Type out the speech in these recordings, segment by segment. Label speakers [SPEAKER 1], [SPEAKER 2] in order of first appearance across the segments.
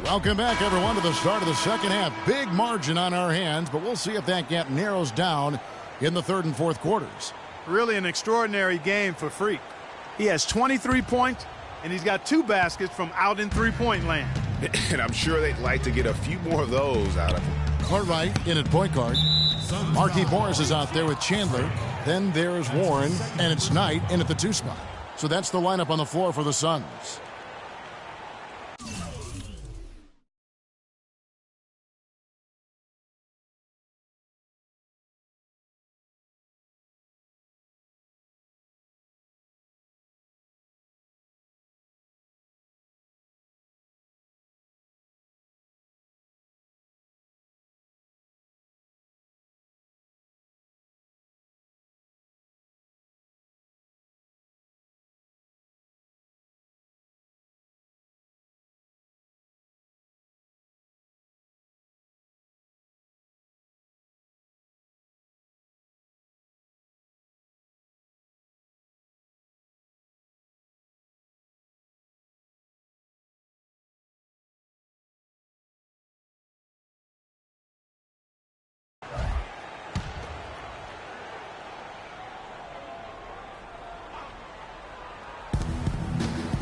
[SPEAKER 1] Welcome back, everyone, to the start of the second half. Big margin on our hands, but we'll see if that gap narrows down in the third and fourth quarters.
[SPEAKER 2] Really an extraordinary game for Freak. He has 23 points, and he's got 2 baskets from out in three-point land.
[SPEAKER 3] And I'm sure they'd like to get a few more of those out of him.
[SPEAKER 1] Cartwright in at point guard. Marquise Morris is out there with Chandler. Then there's Warren, and it's Knight in at the 2 spot. So that's the lineup on the floor for the Suns.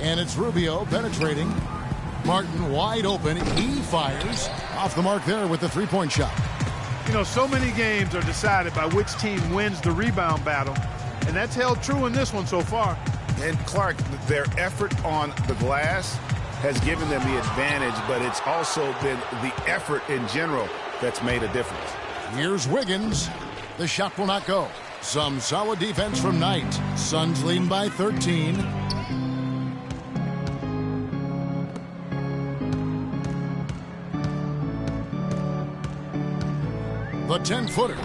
[SPEAKER 1] And it's Rubio penetrating. Martin wide open. He fires. Off the mark there with the three-point shot.
[SPEAKER 2] You know, so many games are decided by which team wins the rebound battle, and that's held true in this one so far.
[SPEAKER 3] And Clark, their effort on the glass has given them the advantage, but it's also been the effort in general that's made a difference.
[SPEAKER 1] Here's Wiggins. The shot will not go. Some solid defense from Knight. Suns leading by 13. The 10-footer.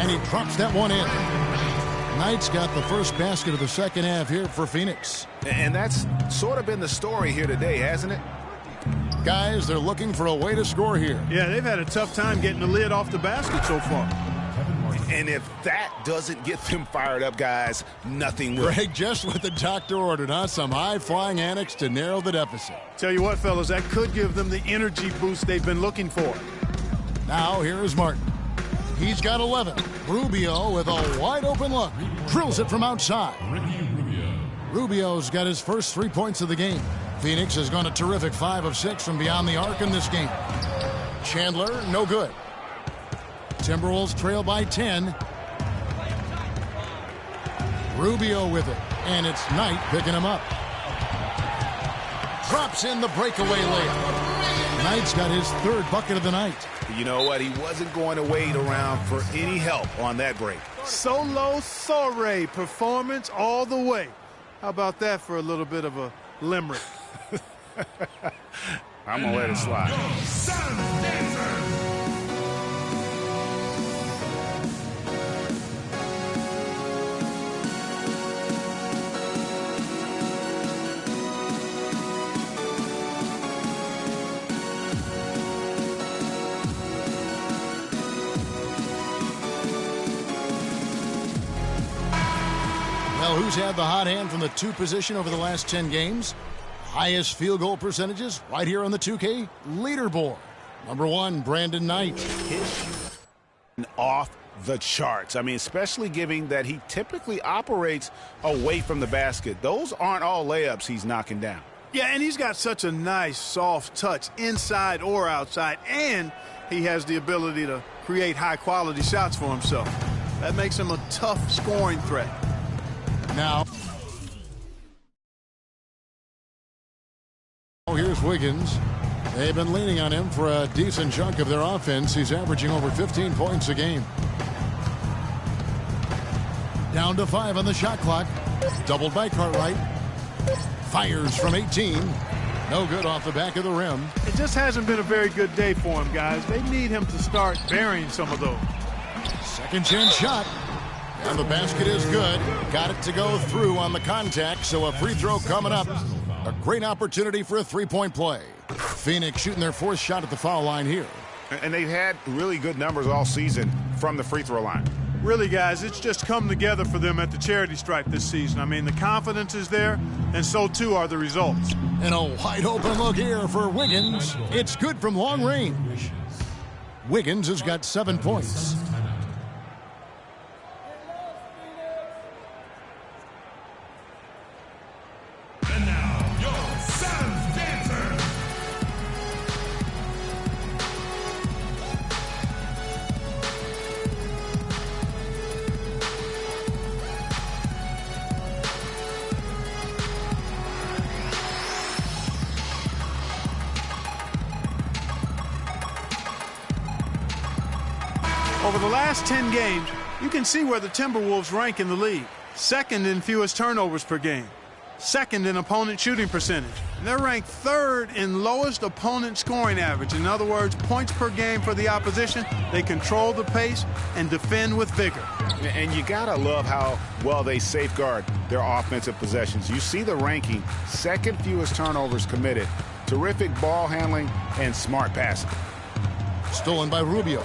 [SPEAKER 1] And he drops that one in. Knight's got the first basket of the second half here for Phoenix.
[SPEAKER 3] And that's sort of been the story here today, hasn't it?
[SPEAKER 1] Guys, they're looking for a way to score here.
[SPEAKER 2] Yeah, they've had a tough time getting the lid off the basket so far.
[SPEAKER 3] And if that doesn't get them fired up, guys, nothing will.
[SPEAKER 1] Greg, just what the doctor ordered, huh? Some high-flying annex to narrow the deficit.
[SPEAKER 2] Tell you what, fellas, that could give them the energy boost they've been looking for.
[SPEAKER 1] Now, here is Martin. He's got 11. Rubio with a wide-open look. Drills it from outside. Rubio's got his first 3 points of the game. Phoenix has gone a terrific 5 of 6 from beyond the arc in this game. Chandler, no good. Timberwolves trail by 10. Rubio with it. And it's Knight picking him up. Drops in the breakaway layup. Knight's got his 3rd bucket of the night.
[SPEAKER 3] You know what? He wasn't going to wait around for any help on that break.
[SPEAKER 2] Solo soiree performance all the way. How about that for a little bit of a limerick?
[SPEAKER 3] I'm going to let it slide.
[SPEAKER 1] Well, who's had the hot hand from the 2 position over the last 10 games? Highest field goal percentages right here on the 2K leaderboard. Number 1, Brandon Knight.
[SPEAKER 3] Off the charts. I mean, especially given that he typically operates away from the basket. Those aren't all layups he's knocking down.
[SPEAKER 2] Yeah, and he's got such a nice, soft touch inside or outside, and he has the ability to create high-quality shots for himself. That makes him a tough scoring threat.
[SPEAKER 1] Now, here's Wiggins. They've been leaning on him for a decent chunk of their offense. He's averaging over 15 points a game. Down to 5 on the shot clock. Doubled by Cartwright. Fires from 18. No good off the back of the rim.
[SPEAKER 2] It just hasn't been a very good day for him, guys. They need him to start burying some of those.
[SPEAKER 1] Second chance shot. And the basket is good. Got it to go through on the contact, so a free throw coming up. A great opportunity for a three-point play. Phoenix shooting their 4th shot at the foul line here.
[SPEAKER 3] And they've had really good numbers all season from the free throw line.
[SPEAKER 2] Really, guys, it's just come together for them at the charity stripe this season. I mean, the confidence is there, and so too are the results.
[SPEAKER 1] And a wide open look here for Wiggins. It's good from long range. Wiggins has got 7 points.
[SPEAKER 4] And now, your Suns dancer.
[SPEAKER 2] Over the last 10 games, you can see where the Timberwolves rank in the league. Second in fewest turnovers per game. Second in opponent shooting percentage. And they're ranked third in lowest opponent scoring average. In other words, points per game for the opposition. They control the pace and defend with vigor.
[SPEAKER 3] And you gotta love how well they safeguard their offensive possessions. You see the ranking, second fewest turnovers committed. Terrific ball handling and smart passing.
[SPEAKER 1] Stolen by Rubio.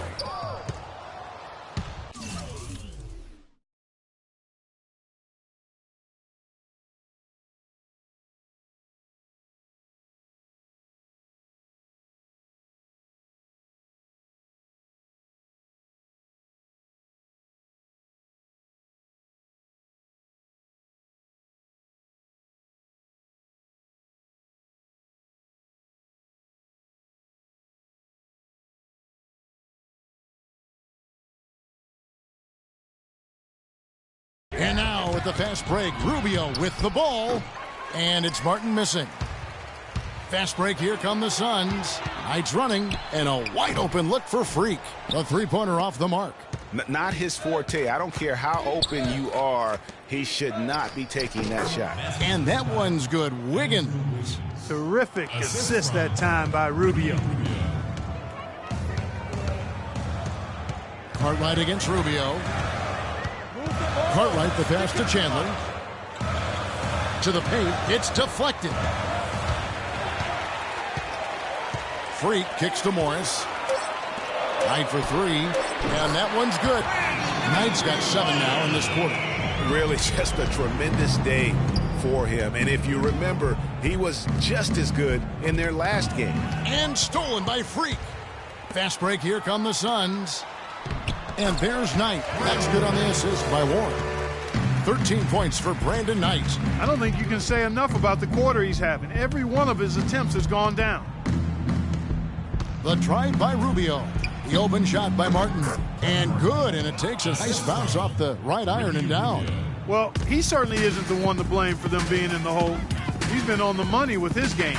[SPEAKER 1] And now with the fast break, Rubio with the ball. And it's Martin missing. Fast break, here come the Suns. Knights running, and a wide open look for Freak. A three-pointer off the mark.
[SPEAKER 3] Not his forte. I don't care how open you are, he should not be taking that shot.
[SPEAKER 1] And that one's good. Wiggins.
[SPEAKER 2] Terrific assist that time by Rubio.
[SPEAKER 1] Cartwright against Rubio. Cartwright the pass to Chandler. To the paint. It's deflected. Freak kicks to Morris. Knight for three. And that one's good. Knight's got 7 now in this quarter.
[SPEAKER 3] Really just a tremendous day for him. And if you remember, he was just as good in their last game.
[SPEAKER 1] And stolen by Freak. Fast break, here come the Suns. And there's Knight. That's good on the assist by Warren. 13 points for Brandon Knight.
[SPEAKER 2] I don't think you can say enough about the quarter he's having. Every one of his attempts has gone down.
[SPEAKER 1] The drive by Rubio. The open shot by Martin. And good, and it takes a nice bounce off the right iron and down.
[SPEAKER 2] Well, he certainly isn't the one to blame for them being in the hole. He's been on the money with his game.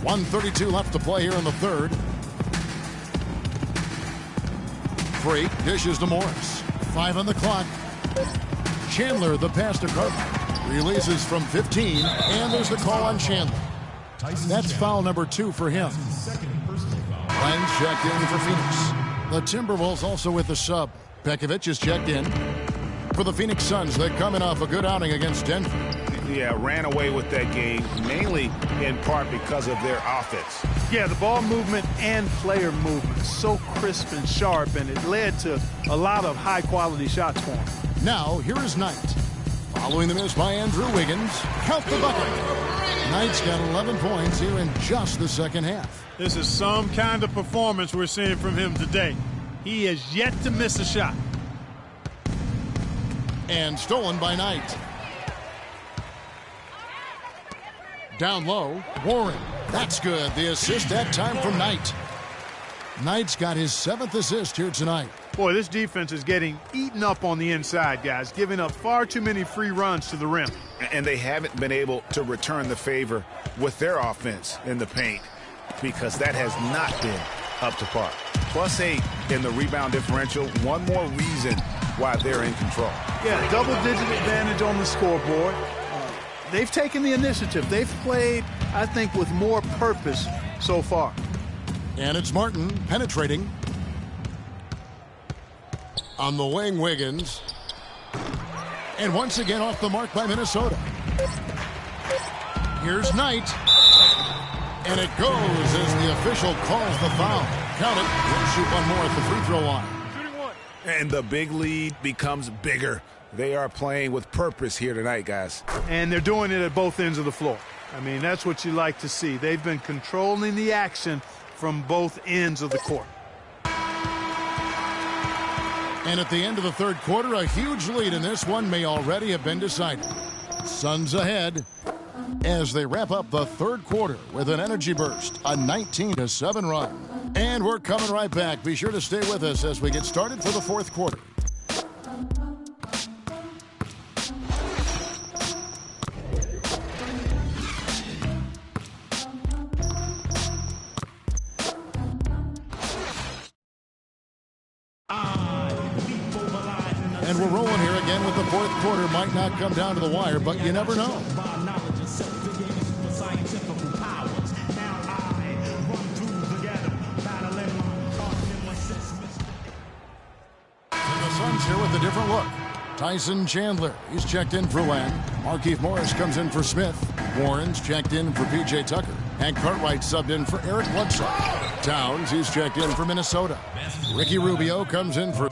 [SPEAKER 1] 1:32 left to play here in the third. Freak dishes to Morris. 5 on the clock. Chandler, the pass to Cartwright. Releases from 15, and there's the call on Chandler. That's foul number 2 for him. Lenz checked in for Phoenix. The Timberwolves also with the sub. Pekovic is checked in. For the Phoenix Suns, they're coming off a good outing against Denver.
[SPEAKER 3] Yeah, ran away with that game, mainly in part because of their offense.
[SPEAKER 2] Yeah, the ball movement and player movement, so crisp and sharp, and it led to a lot of high-quality shots for him.
[SPEAKER 1] Now, here is Knight. Following the miss by Andrew Wiggins, count the bucket. Knight's got 11 points here in just the second half.
[SPEAKER 2] This is some kind of performance we're seeing from him today. He has yet to miss a shot.
[SPEAKER 1] And stolen by Knight. Down low, Warren. That's good. The assist that time from Knight. Knight's got his 7th assist here tonight.
[SPEAKER 2] Boy, this defense is getting eaten up on the inside, guys, giving up far too many free runs to the rim.
[SPEAKER 3] And they haven't been able to return the favor with their offense in the paint because that has not been up to par. +8 in the rebound differential. One more reason why they're in control.
[SPEAKER 2] Yeah, double-digit advantage on the scoreboard. They've taken the initiative. They've played, I think, with more purpose so far.
[SPEAKER 1] And it's Martin penetrating. On the wing, Wiggins. And once again off the mark by Minnesota. Here's Knight. And it goes as the official calls the foul. count it. He'll shoot one more at the free throw line.
[SPEAKER 3] And the big lead becomes bigger. They are playing with purpose here tonight, guys.
[SPEAKER 2] And they're doing it at both ends of the floor. I mean, that's what you like to see. They've been controlling the action from both ends of the court.
[SPEAKER 1] And at the end of the third quarter, a huge lead in this one may already have been decided. Suns ahead as they wrap up the third quarter with an energy burst, a 19-7 run. And we're coming right back. Be sure to stay with us as we get started for the fourth quarter. And we're rolling here again with the fourth quarter. Might not come down to the wire, but you never know. And the Suns here with a different look. Tyson Chandler, he's checked in for Len. Markieff Morris comes in for Smith. Warren's checked in for P.J. Tucker. And Cartwright subbed in for Eric Bledsoe. Towns, he's checked in for Minnesota. Ricky Rubio comes in for...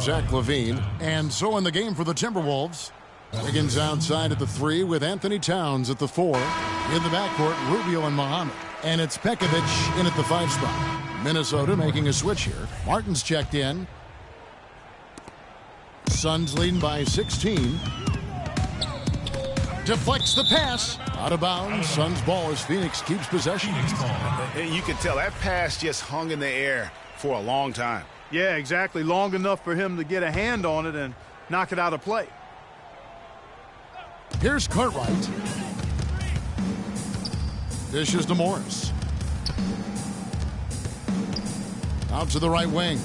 [SPEAKER 1] Zach LaVine. And so in the game for the Timberwolves, Wiggins outside at the 3 with Anthony Towns at the 4. In the backcourt, Rubio and Muhammad. And it's Pekovic in at the 5 spot. Minnesota making a switch here. Martin's checked in. Suns leading by 16. Deflects the pass. Out of bounds. Suns ball as Phoenix keeps possession.
[SPEAKER 3] You can tell that pass just hung in the air for a long time.
[SPEAKER 2] Yeah, exactly. Long enough for him to get a hand on it and knock it out of play.
[SPEAKER 1] Here's Cartwright. Dishes to Morris. Out to the right wing.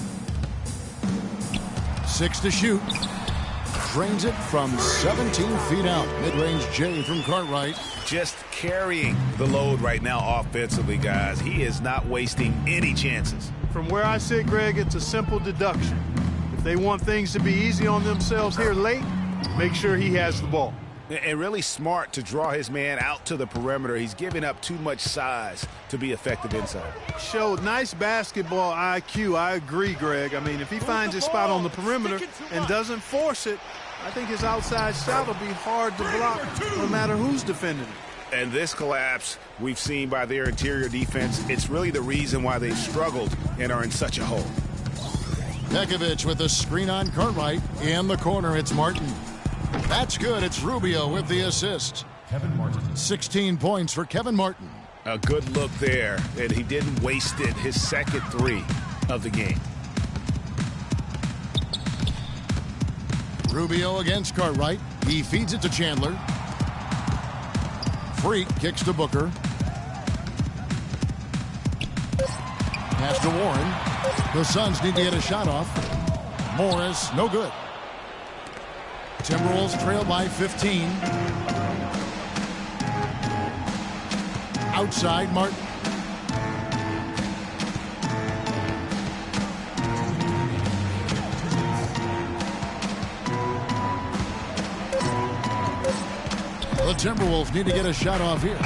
[SPEAKER 1] 6 to shoot. Drains it from 17 feet out. Mid-range J from Cartwright.
[SPEAKER 3] Just carrying the load right now offensively, guys. He is not wasting any chances.
[SPEAKER 2] From where I sit, Greg, it's a simple deduction. If they want things to be easy on themselves here late, make sure he has the ball.
[SPEAKER 3] And really smart to draw his man out to the perimeter. He's giving up too much size to be effective inside.
[SPEAKER 2] Showed nice basketball IQ. I agree, Greg. I mean, if he finds his spot on the perimeter and doesn't force it, I think his outside shot will be hard to block no matter who's defending it.
[SPEAKER 3] And this collapse we've seen by their interior defense, it's really the reason why they've struggled and are in such a hole.
[SPEAKER 1] Pekovic with a screen on Cartwright. In the corner, it's Martin. That's good. It's Rubio with the assist.
[SPEAKER 4] Kevin Martin.
[SPEAKER 1] 16 points for Kevin Martin.
[SPEAKER 3] A good look there, and he didn't waste it. His second 3 of the game.
[SPEAKER 1] Rubio against Cartwright. He feeds it to Chandler. Freak kicks to Booker. Pass to Warren. The Suns need to get a shot off. Morris, no good. Timberwolves trail by 15. Outside, Martin. The Timberwolves need to get a shot off here.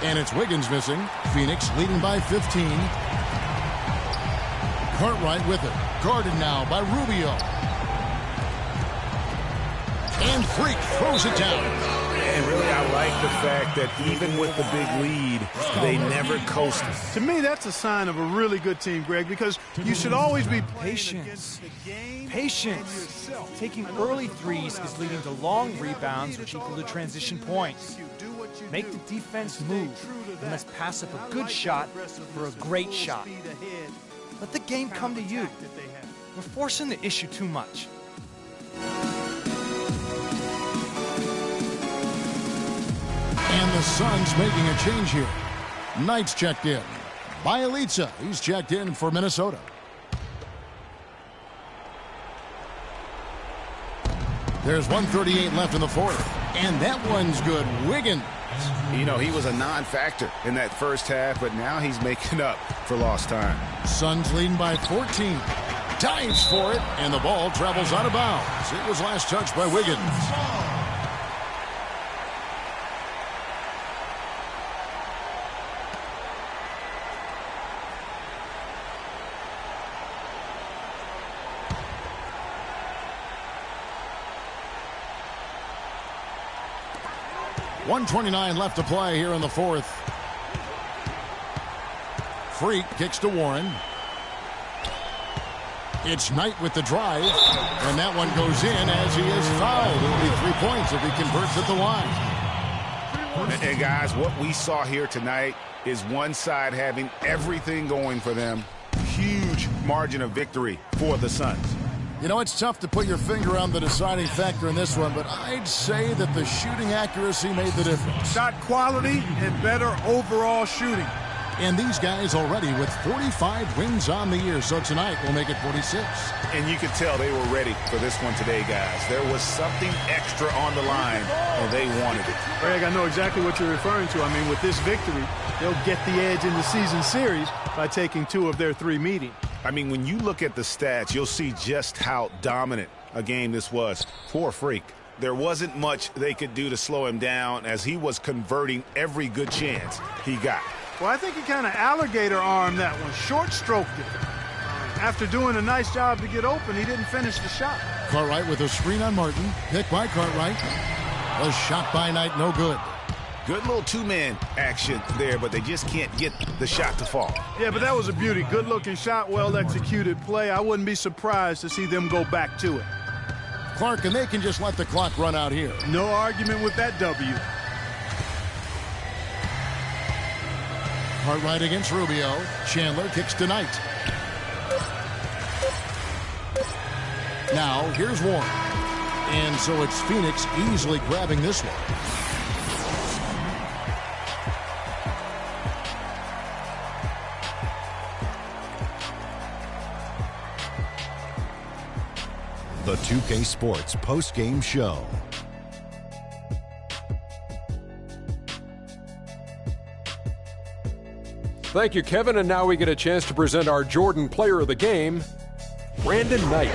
[SPEAKER 1] And it's Wiggins missing. Phoenix leading by 15. Cartwright with it. Guarded now by Rubio. And Freak throws it down.
[SPEAKER 3] And really, I like the fact that even with the big lead, they never coasted.
[SPEAKER 2] To me, that's a sign of a really good team, Greg, because you should always be
[SPEAKER 5] Patience. Patience. Taking early threes is leading to long rebounds, which equal to transition points. Make the defense move, and let's pass up a good shot for a great shot. Let the game come to you. We're forcing the issue too much.
[SPEAKER 1] And the Suns making a change here. Knight's checked in. Bielitsa, he's checked in for Minnesota. There's 1:38 left in the fourth. And that one's good. Wiggins.
[SPEAKER 3] You know, he was a non-factor in that first half, but now he's making up for lost time.
[SPEAKER 1] Suns leading by 14. Dives for it, and the ball travels out of bounds. It was last touched by Wiggins. .129 left to play here in the fourth. Freak kicks to Warren. It's Knight with the drive, and that one goes in as he is fouled. It'll be 3 points if he converts at the line.
[SPEAKER 3] And guys, what we saw here tonight is one side having everything going for them. Huge margin of victory for the Suns.
[SPEAKER 1] You know, it's tough to put your finger on the deciding factor in this one, but I'd say that the shooting accuracy made the difference.
[SPEAKER 2] shot quality and better overall shooting.
[SPEAKER 1] And these guys already with 45 wins on the year, so tonight we'll make it 46.
[SPEAKER 3] And you could tell they were ready for this one today, guys. There was something extra on the line, and they wanted it.
[SPEAKER 2] Greg, I know exactly what you're referring to. I mean, with this victory, they'll get the edge in the season series by taking 2 of their 3 meetings.
[SPEAKER 3] I mean, when you look at the stats, you'll see just how dominant a game this was for Freak. There wasn't much they could do to slow him down as he was converting every good chance he got.
[SPEAKER 2] Well, I think he kind of alligator-armed that one, short-stroked it. After doing a nice job to get open, he didn't finish the shot.
[SPEAKER 1] Cartwright with a screen on Martin. Pick by Cartwright. A shot by Knight, no good.
[SPEAKER 3] Good little two-man action there, but they just can't get the shot to fall.
[SPEAKER 2] Yeah, but that was a beauty. Good-looking shot, well-executed play. I wouldn't be surprised to see them go back to it.
[SPEAKER 1] Clark, and they can just let the clock run out here.
[SPEAKER 2] No argument with that W.
[SPEAKER 1] Cartwright against Rubio. Chandler kicks to Knight. Now, here's Warren. And so it's Phoenix easily grabbing this one.
[SPEAKER 6] The 2K Sports post-game show.
[SPEAKER 7] Thank you, Kevin. And now we get a chance to present our Jordan Player of the Game, Brandon Knight.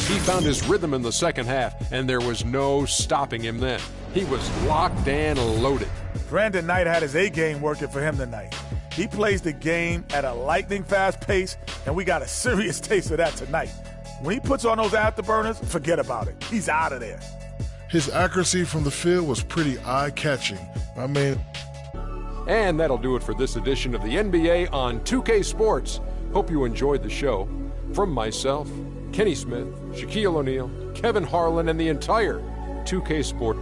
[SPEAKER 7] He found his rhythm in the second half, and there was no stopping him then. He was locked and loaded.
[SPEAKER 8] Brandon Knight had his A-game working for him tonight. He plays the game at a lightning-fast pace, and we got a serious taste of that tonight. When he puts on those afterburners, forget about it. He's out of there.
[SPEAKER 9] His accuracy from the field was pretty eye-catching. I mean...
[SPEAKER 7] And that'll do it for this edition of the NBA on 2K Sports. Hope you enjoyed the show. From myself, Kenny Smith, Shaquille O'Neal, Kevin Harlan, and the entire 2K Sport.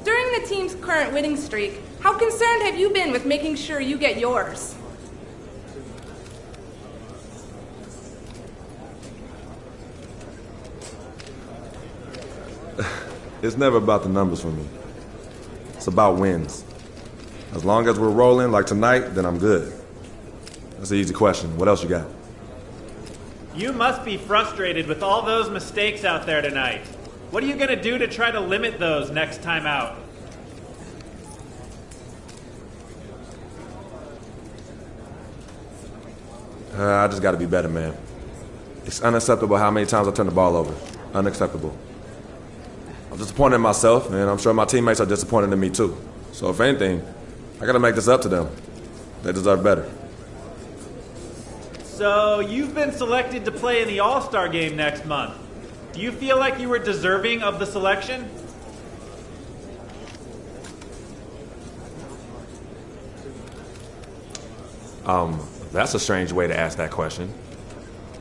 [SPEAKER 10] During the team's current winning streak, how concerned have you been with making sure you get yours?
[SPEAKER 11] It's never about the numbers for me. It's about wins. As long as we're rolling like tonight, then I'm good. That's an easy question. What else you got?
[SPEAKER 12] You must be frustrated with all those mistakes out there tonight. What are you going to do to try to limit those next time out?
[SPEAKER 11] I just got to be better, man. It's unacceptable how many times I turn the ball over. Unacceptable. I'm disappointed in myself, and I'm sure my teammates are disappointed in me too. So if anything, I got to make this up to them. They deserve better.
[SPEAKER 12] So you've been selected to play in the All-Star game next month. Do you feel like you were deserving of the selection?
[SPEAKER 11] That's a strange way to ask that question.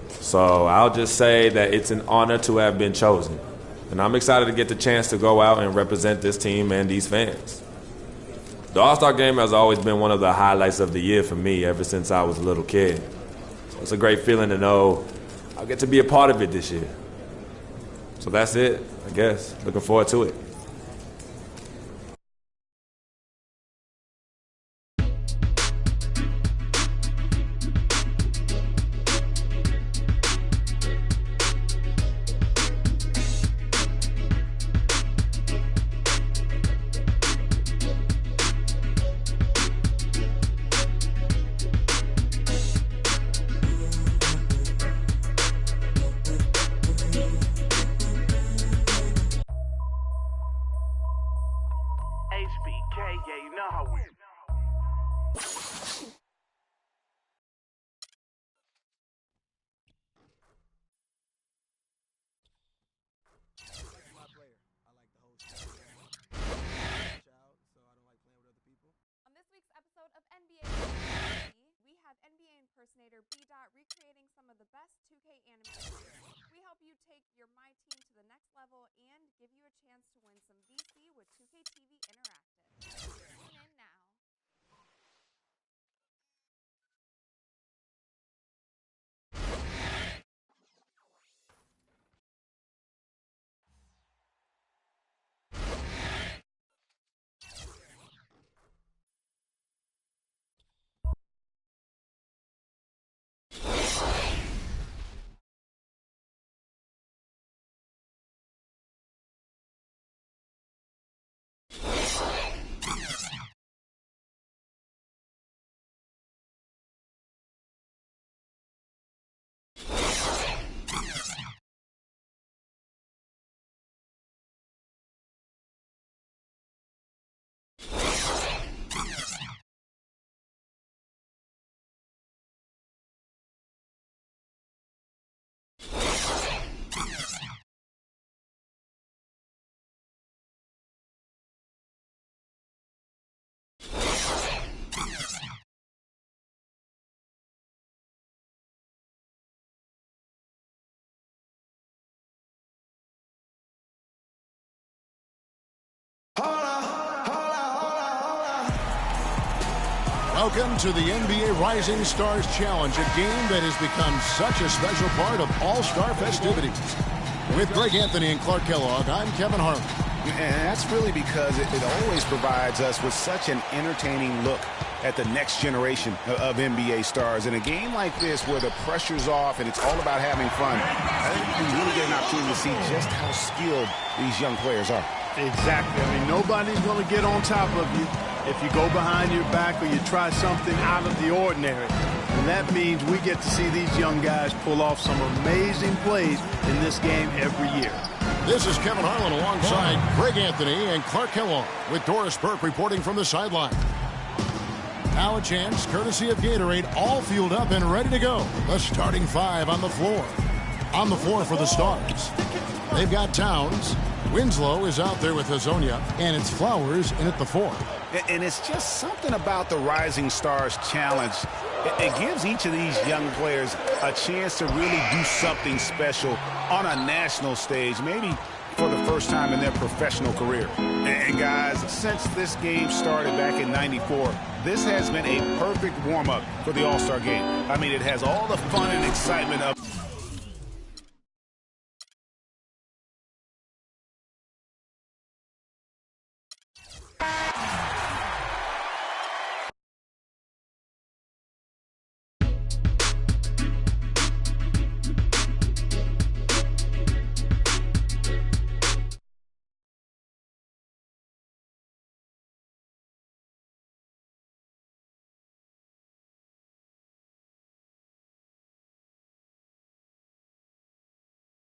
[SPEAKER 11] So I'll just say that it's an honor to have been chosen. And I'm excited to get the chance to go out and represent this team and these fans. The All-Star game has always been one of the highlights of the year for me ever since I was a little kid. So it's a great feeling to know I'll get to be a part of it this year. So that's it, I guess. Looking forward to it.
[SPEAKER 13] Recreating some of the best 2K animations. We help you take your My Team to the next level and give you a chance to win some VC with 2K TV Interactive. Tune in now.
[SPEAKER 1] Welcome to the NBA Rising Stars Challenge, a game that has become such a special part of All-Star festivities. With Greg Anthony and Clark Kellogg, I'm Kevin Harlan.
[SPEAKER 3] And that's really because it always provides us with such an entertaining look at the next generation of NBA stars. In a game like this where the pressure's off and it's all about having fun, I think you really get an opportunity to see just how skilled these young players are.
[SPEAKER 2] Exactly. I mean, nobody's going to get on top of you if you go behind your back or you try something out of the ordinary. And that means we get to see these young guys pull off some amazing plays in this game every year.
[SPEAKER 1] This is Kevin Harlan alongside Greg Anthony and Clark Kellogg with Doris Burke reporting from the sideline. Now a chance, courtesy of Gatorade, all fueled up and ready to go. The starting five on the floor. On the floor for the Stars. They've got Towns. Winslow is out there with Hazonia, and it's Flowers in at the 4.
[SPEAKER 3] And it's just something about the Rising Stars Challenge. It gives each of these young players a chance to really do something special on a national stage, maybe for the first time in their professional career. And guys, since this game started back in '94, this has been a perfect warm-up for the All-Star game. I mean, it has all the fun and excitement of